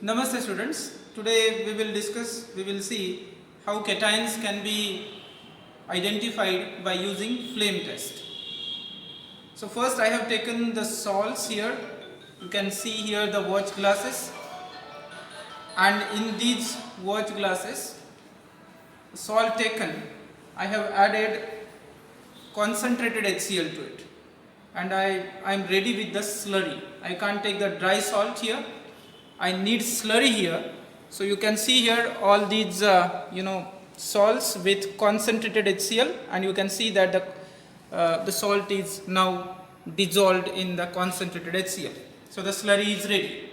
Namaste students. Today we will see how cations can be identified by using flame test. So first I have taken the salts here. You can see here the watch glasses, and in these watch glasses, salt taken, I have added concentrated HCl to it, and I am ready with the slurry. I can't take the dry salt here. I need slurry here. So you can see here all these salts with concentrated HCl, and you can see that the salt is now dissolved in the concentrated HCl. So the slurry is ready.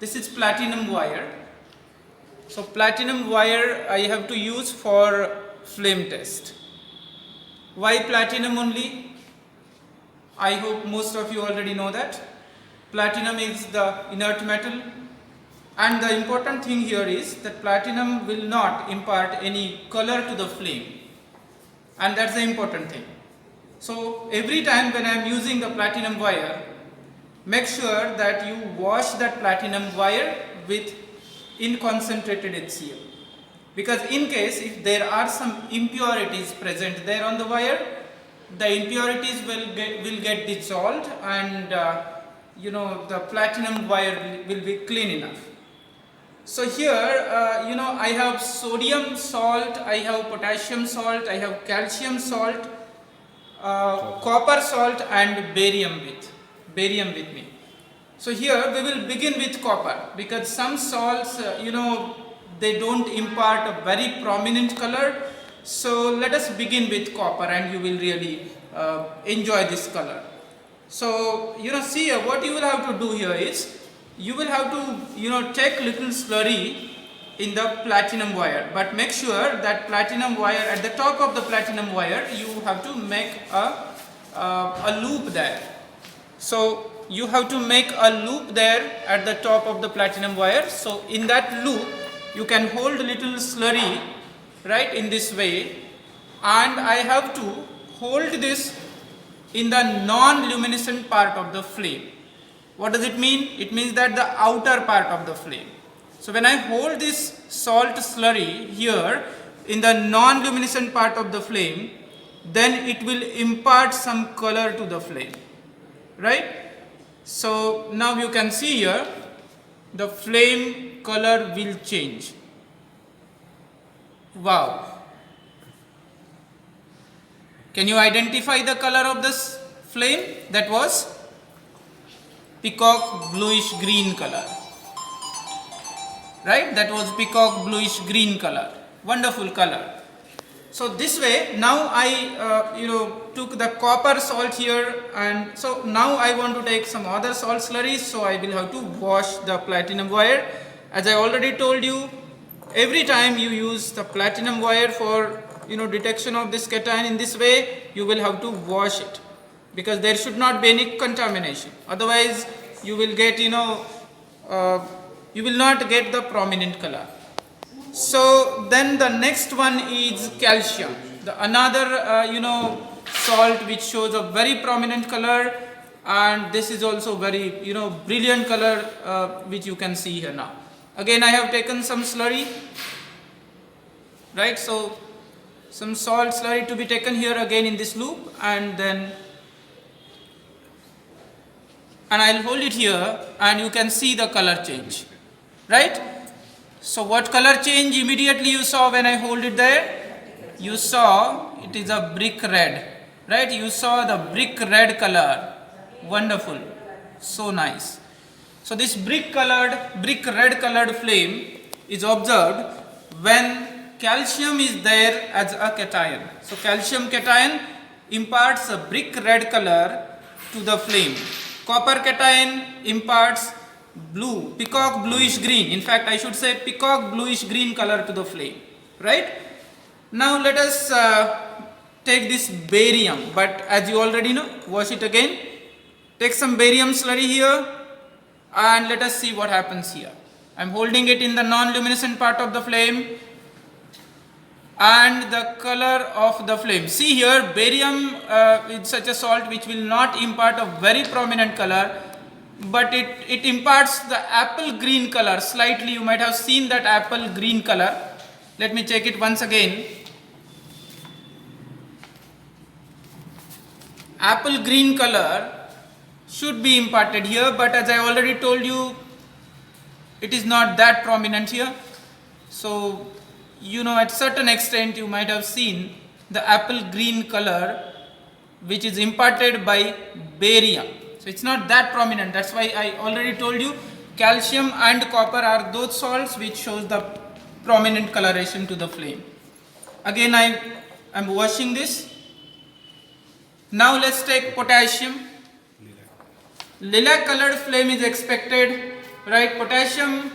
This is platinum wire. So platinum wire I have to use for flame test. Why platinum only? I hope most of you already know that. Platinum is the inert metal, and the important thing here is that platinum will not impart any color to the flame, and that's the important thing. So every time when I am using the platinum wire, make sure that you wash that platinum wire with concentrated HCl, because in case if there are some impurities present there on the wire, the impurities will get dissolved, and the platinum wire will be clean enough. So here I have sodium salt, I have potassium salt, I have calcium salt, copper salt, and barium with me. So here we will begin with copper, because some salts they don't impart a very prominent color. So let us begin with copper, and you will really enjoy this color. So see here, what you will have to do here is you will have to take little slurry in the platinum wire, but make sure that platinum wire, at the top of the platinum wire, you have to make a loop there. So you have to make a loop there at the top of the platinum wire. So in that loop you can hold little slurry right in this way, and I have to hold this in the non-luminescent part of the flame. What does it mean? It means that the outer part of the flame. So when I hold this salt slurry here in the non-luminescent part of the flame, then it will impart some color to the flame, right? So now you can see here the flame color will change. Wow. Can you identify the color of this flame? That was peacock bluish green color, right? That was peacock bluish green color. Wonderful color. So this way, now I took the copper salt here, and so now I want to take some other salt slurries. So I will have to wash the platinum wire. As I already told you, every time you use the platinum wire for detection of this cation in this way, you will have to wash it, because there should not be any contamination. Otherwise you will get you will not get the prominent color. So then the next one is calcium, another salt which shows a very prominent color, and this is also very brilliant color which you can see here now. Again I have taken some slurry, right? So some salt slurry to be taken here again in this loop, and I'll hold it here, and you can see the color change, right? So what color change immediately you saw when I hold it there? You saw it is a brick red, right? You saw the brick red color. Wonderful, so nice. So this brick red colored flame is observed when calcium is there as a cation. So calcium cation imparts a brick red color to the flame. Copper cation imparts peacock bluish green. In fact, I should say peacock bluish green color to the flame, right? Now let us take this barium, but as you already know, wash it again. Take some barium slurry here, and let us see what happens here. I am holding it in the non-luminescent part of the flame, and the color of the flame. See here, barium is such a salt which will not impart a very prominent color, but it imparts the apple green color slightly. You might have seen that apple green color. Let me check it once again. Apple green color should be imparted here, but as I already told you, it is not that prominent here. So, at certain extent you might have seen the apple green color which is imparted by barium. So, it's not that prominent. That's why I already told you calcium and copper are those salts which shows the prominent coloration to the flame. Again, I am washing this. Now let's take potassium. Lilac colored flame is expected, right? Potassium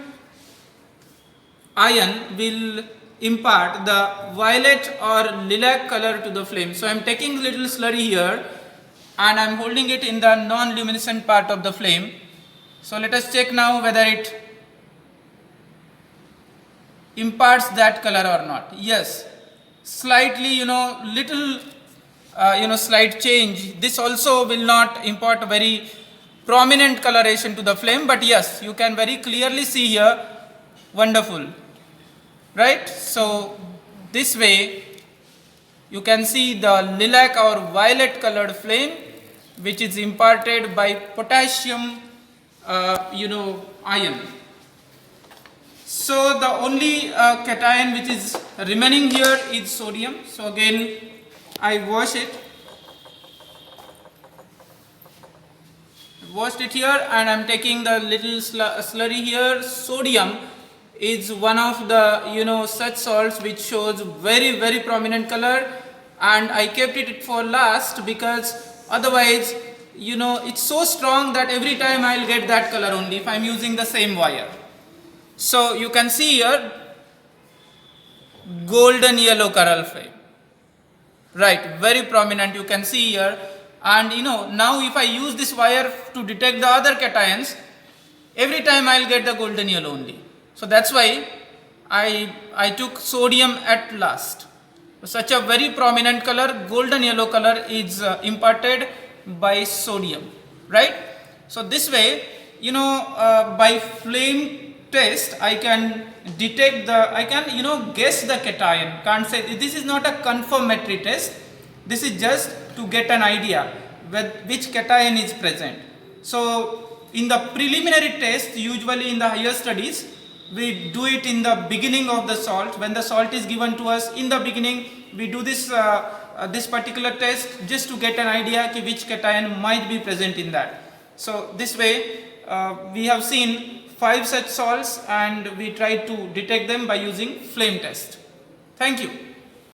ion will impart the violet or lilac color to the flame. So I am taking little slurry here and I am holding it in the non-luminescent part of the flame. So let us check now whether it imparts that color or not. Yes, slightly, little slight change. This also will not impart very prominent coloration to the flame, but yes, you can very clearly see here. Wonderful, right? So this way you can see the lilac or violet colored flame which is imparted by potassium ion. So the only cation which is remaining here is sodium. So again I wash it. Washed it here and I am taking the little slurry here. Sodium is one of the such salts which shows very, very prominent color, and I kept it for last because otherwise it's so strong that every time I'll get that color only if I'm using the same wire. So you can see here golden yellow coral flame, right, very prominent you can see here. And now if I use this wire to detect the other cations, every time I'll get the golden yellow only. So that's why I took sodium at last. Such a very prominent color, golden yellow color, is imparted by sodium, right? So this way, by flame test, I can detect I can guess the cation. Can't say this is not a confirmatory test. This is just to get an idea with which cation is present. So in the preliminary test, usually in the higher studies, we do it in the beginning of the salt. When the salt is given to us in the beginning, we do this this particular test just to get an idea which cation might be present in that. So this way we have seen 5 such salts and we try to detect them by using flame test. Thank you.